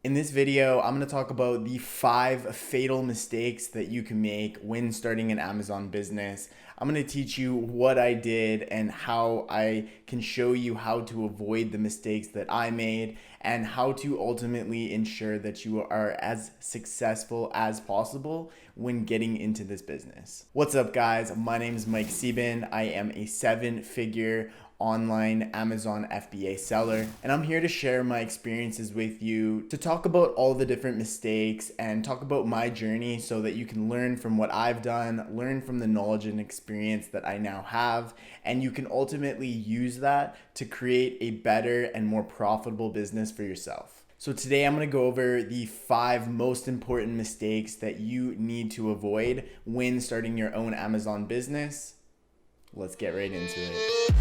In this video, I'm going to talk about the 5 fatal mistakes that you can make when starting an Amazon business. I'm going to teach you what I did and how I can show you how to avoid the mistakes that I made and how to ultimately ensure that you are as successful as possible when getting into this business. What's up, guys? My name is Mike Sieben. I am a 7-figure online Amazon FBA seller, and I'm here to share my experiences with you, to talk about all the different mistakes and talk about my journey so that you can learn from what I've done, learn from the knowledge and experience that I now have, and you can ultimately use that to create a better and more profitable business for yourself. So today I'm going to go over the 5 most important mistakes that you need to avoid when starting your own Amazon business. Let's get right into it.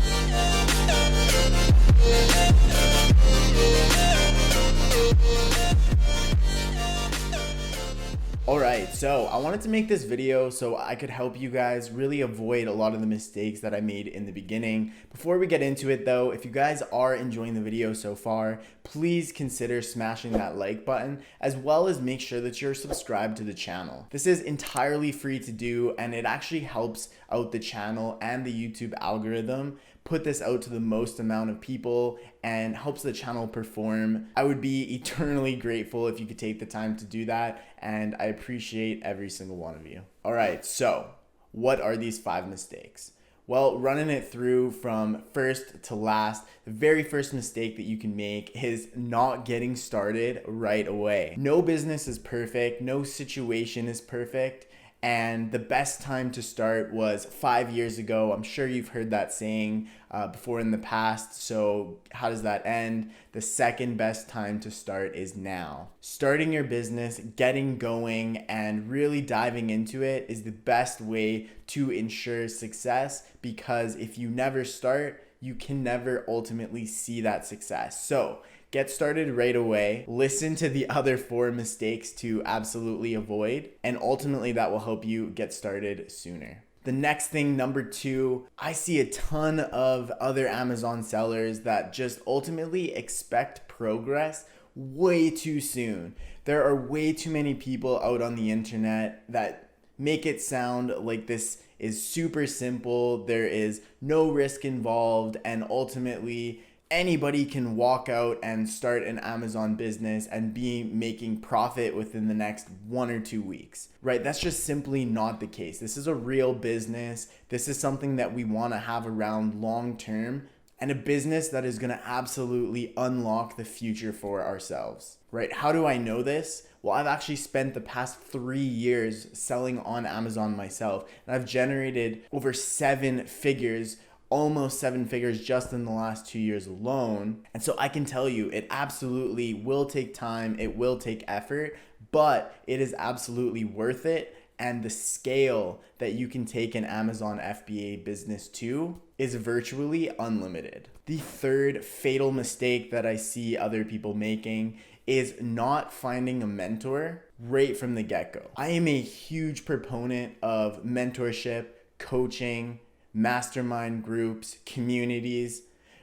Alright, so I wanted to make this video so I could help you guys really avoid a lot of the mistakes that I made in the beginning. Before we get into it though, if you guys are enjoying the video so far, please consider smashing that like button, as well as make sure that you're subscribed to the channel. This is entirely free to do, and it actually helps out the channel and the YouTube algorithm put this out to the most amount of people and helps the channel perform. I would be eternally grateful if you could take the time to do that, and I appreciate every single one of you. All right, so what are these 5 mistakes? Well, running it through from first to last, the very first mistake that you can make is not getting started right away. No business is perfect, no situation is perfect, and the best time to start was 5 years ago. I'm sure you've heard that saying before in the past. So how does that end? The second best time to start is now. Starting your business, getting going, and really diving into it is the best way to ensure success, because if you never start, you can never ultimately see that success. So get started right away. Listen to the other 4 mistakes to absolutely avoid, and ultimately that will help you get started sooner. The next thing, number 2, I see a ton of other Amazon sellers that just ultimately expect progress way too soon. There are way too many people out on the internet that make it sound like this is super simple, there is no risk involved, and ultimately anybody can walk out and start an Amazon business and be making profit within the next 1 or 2 weeks, right? That's just simply not the case. This is a real business. This is something that we want to have around long term, and a business that is going to absolutely unlock the future for ourselves, right? How do I know this? Well, I've actually spent the past 3 years selling on Amazon myself, and I've generated over 7 figures, almost 7 figures just in the last 2 years alone. And so I can tell you, it absolutely will take time, it will take effort, but it is absolutely worth it. And the scale that you can take an Amazon FBA business to is virtually unlimited. The third fatal mistake that I see other people making is not finding a mentor right from the get-go. I am a huge proponent of mentorship, coaching, mastermind groups, communities,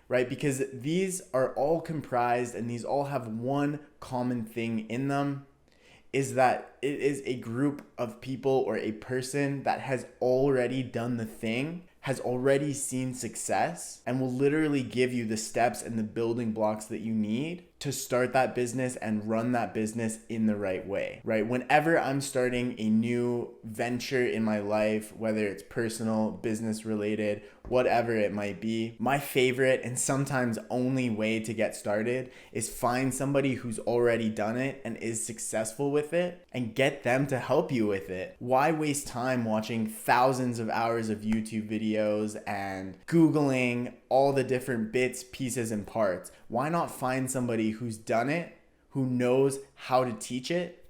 right? Because these are all comprised, and these all have one common thing in them, is that it is a group of people or a person that has already done the thing, has already seen success, and will literally give you the steps and the building blocks that you need to start that business and run that business in the right way, right? Whenever I'm starting a new venture in my life, whether it's personal, business related, whatever it might be, my favorite and sometimes only way to get started is find somebody who's already done it and is successful with it, and get them to help you with it. Why waste time watching thousands of hours of YouTube videos and Googling all the different bits, pieces, and parts? Why not find somebody who's done it, who knows how to teach it,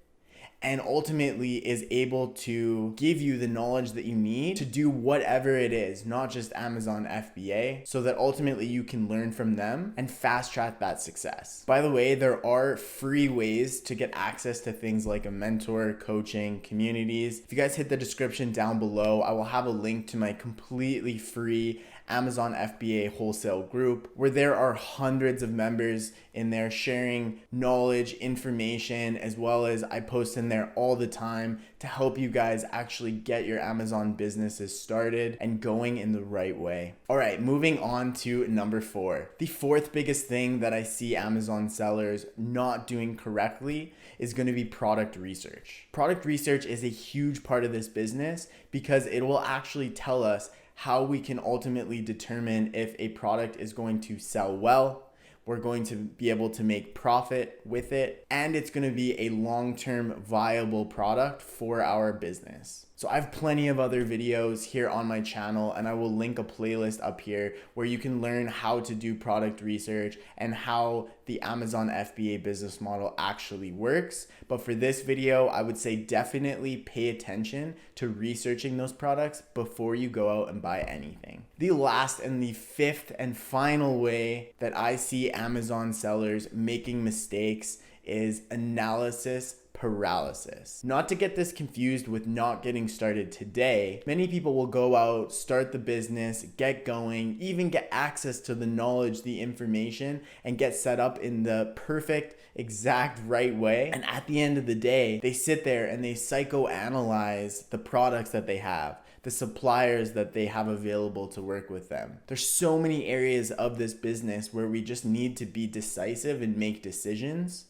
and ultimately is able to give you the knowledge that you need to do whatever it is, not just Amazon FBA, so that ultimately you can learn from them and fast track that success. By the way, there are free ways to get access to things like a mentor, coaching, communities. If you guys hit the description down below, I will have a link to my completely free Amazon FBA Wholesale group, where there are hundreds of members in there sharing knowledge, information, as well as I post in there all the time to help you guys actually get your Amazon businesses started and going in the right way. All right, moving on to number 4. The fourth biggest thing that I see Amazon sellers not doing correctly is going to be product research. Product research is a huge part of this business because it will actually tell us how we can ultimately determine if a product is going to sell well, we're going to be able to make profit with it, and it's going to be a long-term viable product for our business. So I have plenty of other videos here on my channel, and I will link a playlist up here where you can learn how to do product research and how the Amazon FBA business model actually works. But for this video, I would say definitely pay attention to researching those products before you go out and buy anything. The last and the fifth and final way that I see Amazon sellers making mistakes is analysis paralysis. Not to get this confused with not getting started today, many people will go out, start the business, get going, even get access to the knowledge, the information, and get set up in the perfect, exact right way. And at the end of the day, they sit there and they psychoanalyze the products that they have, the suppliers that they have available to work with them. There's so many areas of this business where we just need to be decisive and make decisions.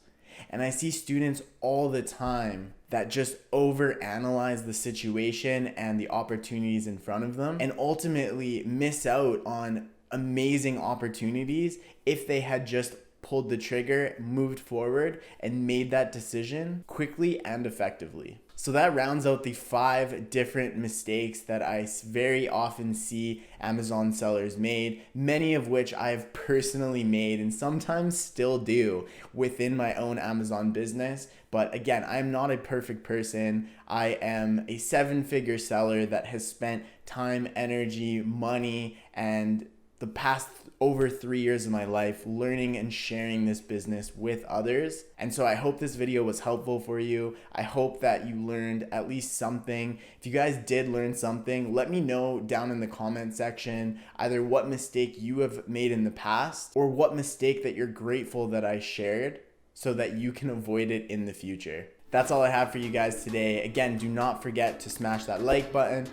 And I see students all the time that just overanalyze the situation and the opportunities in front of them and ultimately miss out on amazing opportunities if they had just pulled the trigger, moved forward, and made that decision quickly and effectively. So that rounds out the 5 different mistakes that I very often see Amazon sellers made, many of which I've personally made and sometimes still do within my own Amazon business. But again, I'm not a perfect person. I am a 7-figure seller that has spent time, energy, money, and the past over 3 years of my life learning and sharing this business with others. And so I hope this video was helpful for you. I hope that you learned at least something. If you guys did learn something, let me know down in the comment section either what mistake you have made in the past or what mistake that you're grateful that I shared so that you can avoid it in the future. That's all I have for you guys today. Again, do not forget to smash that like button.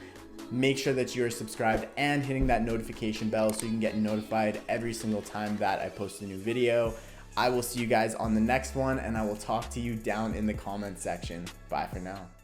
Make sure that you are subscribed and hitting that notification bell so you can get notified every single time that I post a new video. I will see you guys on the next one, and I will talk to you down in the comment section. Bye for now.